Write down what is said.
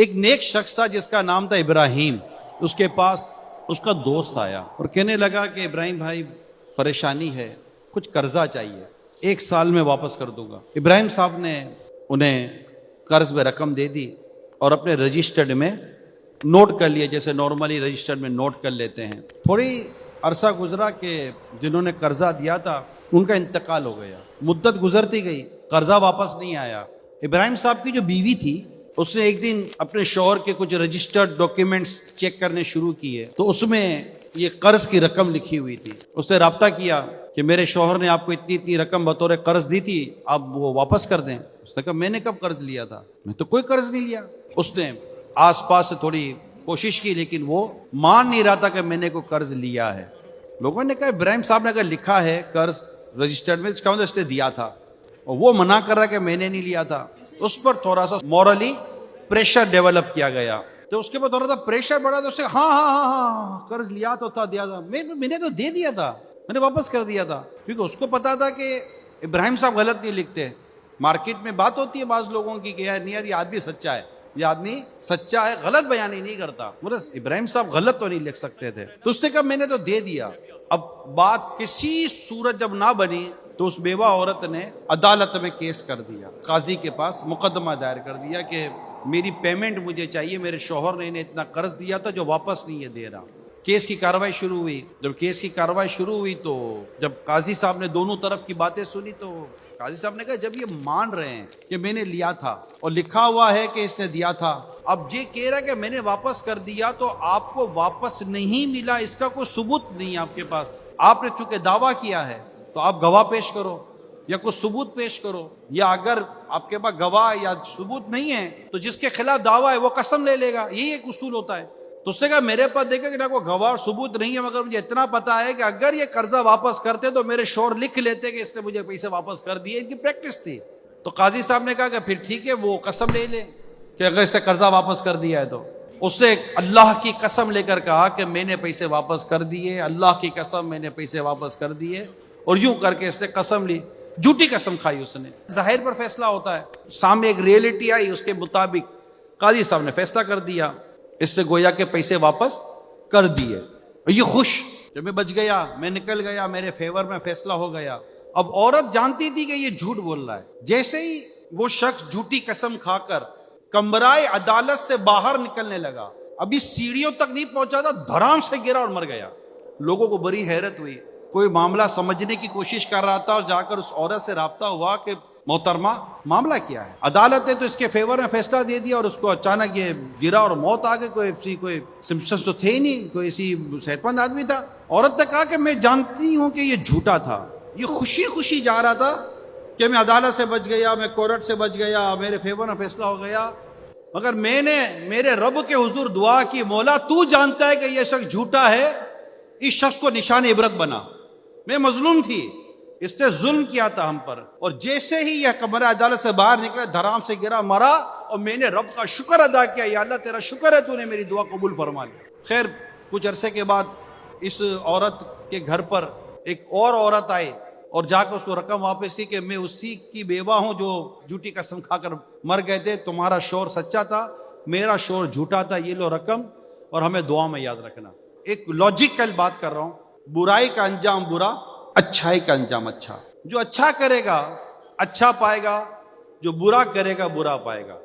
ایک نیک شخص تھا جس کا نام تھا ابراہیم. اس کے پاس اس کا دوست آیا اور کہنے لگا کہ ابراہیم بھائی پریشانی ہے, کچھ قرضہ چاہیے, 1 سال میں واپس کر دوں گا. ابراہیم صاحب نے انہیں قرض میں رقم دے دی اور اپنے رجسٹرڈ میں نوٹ کر لیا, جیسے نارملی رجسٹرڈ میں نوٹ کر لیتے ہیں. تھوڑی عرصہ گزرا کہ جنہوں نے قرضہ دیا تھا ان کا انتقال ہو گیا. مدت گزرتی گئی, قرضہ واپس نہیں آیا. ابراہیم صاحب کی جو بیوی تھی اس نے ایک دن اپنے شوہر کے کچھ رجسٹرڈ ڈاکیومنٹس چیک کرنے شروع کیے تو اس میں یہ قرض کی رقم لکھی ہوئی تھی. اس نے رابطہ کیا کہ میرے شوہر نے آپ کو اتنی رقم بطور قرض دی تھی, آپ وہ واپس کر دیں. اس نے کہا میں نے کب قرض لیا تھا, میں تو کوئی قرض نہیں لیا. اس نے آس پاس سے تھوڑی کوشش کی لیکن وہ مان نہیں رہا تھا کہ میں نے کوئی قرض لیا ہے. لوگوں نے کہا ابراہیم صاحب نے اگر لکھا ہے قرض رجسٹرڈ میں, اس کا مطلب اس نے دیا تھا, اور وہ منع کر رہا کہ میں نے نہیں لیا تھا. اس پر تھوڑا سا مورلی پریشر ڈیولپ کیا گیا. تو اس کے بعد تھوڑا سا پریشر بڑھا تو اس سے ہاں قرض لیا تو تھا, دیا تھا, میں نے تو دے دیا تھا, میں نے واپس کر دیا تھا. کیونکہ اس کو پتا تھا کہ ابراہیم صاحب غلط نہیں لکھتے. مارکیٹ میں بات ہوتی ہے بعض لوگوں کی کہ یار یہ آدمی سچا ہے, یہ آدمی سچا ہے, غلط بیانی نہیں کرتا. بس ابراہیم صاحب غلط تو نہیں لکھ سکتے تھے. تو اس نے کہا میں نے تو دے دیا. اب بات کسی صورت جب نہ بنی تو اس بیوہ عورت نے عدالت میں کیس کر دیا, قاضی کے پاس مقدمہ دائر کر دیا کہ میری پیمنٹ مجھے چاہیے, میرے شوہر نے انہیں اتنا قرض دیا تھا جو واپس نہیں دے رہا. کیس کی کارروائی شروع ہوئی. جب کیس کی کارروائی شروع ہوئی تو جب قاضی صاحب نے دونوں طرف کی باتیں سنی تو قاضی صاحب نے کہا جب یہ مان رہے ہیں کہ میں نے لیا تھا اور لکھا ہوا ہے کہ اس نے دیا تھا, اب یہ کہہ رہا کہ میں نے واپس کر دیا تو آپ کو واپس نہیں ملا, اس کا کوئی ثبوت نہیں آپ کے پاس. آپ نے چونکہ دعویٰ کیا ہے تو آپ گواہ پیش کرو یا کوئی ثبوت پیش کرو, یا اگر آپ کے پاس گواہ یا ثبوت نہیں ہے تو جس کے خلاف دعویٰ ہے وہ قسم لے لے گا. یہی ایک اصول ہوتا ہے. تو اس نے کہا میرے پاس دیکھا کہ نہ کوئی گواہ اور ثبوت نہیں ہے, مگر مجھے اتنا پتا ہے کہ اگر یہ قرضہ واپس کرتے تو میرے شوہر لکھ لیتے کہ اس نے مجھے پیسے واپس کر دیے, ان کی پریکٹس تھی. تو قاضی صاحب نے کہا کہ پھر ٹھیک ہے وہ قسم لے لے کہ اگر اس نے قرضہ واپس کر دیا ہے تو. اس نے اللہ کی قسم لے کر کہا کہ میں نے پیسے واپس کر دیے, اللہ کی قسم میں نے پیسے واپس کر دیے. اور یوں کر کے اس نے قسم لی, جھوٹی قسم کھائی اس نے. ظاہر پر فیصلہ ہوتا ہے, سامنے ایک ریئلٹی آئی, اس کے مطابق قاضی صاحب نے فیصلہ کر دیا, اس سے گویا کہ پیسے واپس کر دیے. یہ خوش کہ میں بچ گیا, میں نکل گیا, میرے فیور میں فیصلہ ہو گیا. اب عورت جانتی تھی کہ یہ جھوٹ بول رہا ہے. جیسے ہی وہ شخص جھوٹی قسم کھا کر کمرائے عدالت سے باہر نکلنے لگا, ابھی سیڑھیوں تک نہیں پہنچا تھا, دھڑام سے گرا اور مر گیا. لوگوں کو بڑی حیرت ہوئی. کوئی معاملہ سمجھنے کی کوشش کر رہا تھا اور جا کر اس عورت سے رابطہ ہوا کہ محترمہ معاملہ کیا ہے. عدالت نے تو اس کے فیور میں فیصلہ دے دیا اور اس کو اچانک یہ گرا اور موت آ گئی. کوئی سمپٹمز تو تھے ہی نہیں, کوئی اسی صحت مند آدمی تھا. عورت نے کہا کہ میں جانتی ہوں کہ یہ جھوٹا تھا. یہ خوشی خوشی جا رہا تھا کہ میں عدالت سے بچ گیا, میں کورٹ سے بچ گیا, میرے فیور میں فیصلہ ہو گیا. مگر میں نے میرے رب کے حضور دعا کی, مولا تو جانتا ہے کہ یہ شخص جھوٹا ہے, اس شخص کو نشان عبرت بنا. میں مظلوم تھی, اس نے ظلم کیا تھا ہم پر. اور جیسے ہی یہ کمرہ عدالت سے باہر نکلا, دھرام سے گرا, مرا, اور میں نے رب کا شکر ادا کیا, یا اللہ تیرا شکر ہے تو نے میری دعا قبول فرما لی. خیر کچھ عرصے کے بعد اس عورت کے گھر پر ایک اور عورت آئی اور جا کر اس کو رقم واپس کی کہ میں اسی کی بیوہ ہوں جو جھوٹی قسم کھا کر مر گئے تھے, تمہارا شوہر سچا تھا, میرا شوہر جھوٹا تھا, یہ لو رقم, اور ہمیں دعا میں یاد رکھنا. ایک لاجیکل بات کر رہا ہوں, برائی کا انجام برا, اچھائی کا انجام اچھا. جو اچھا کرے گا اچھا پائے گا, جو برا کرے گا برا پائے گا.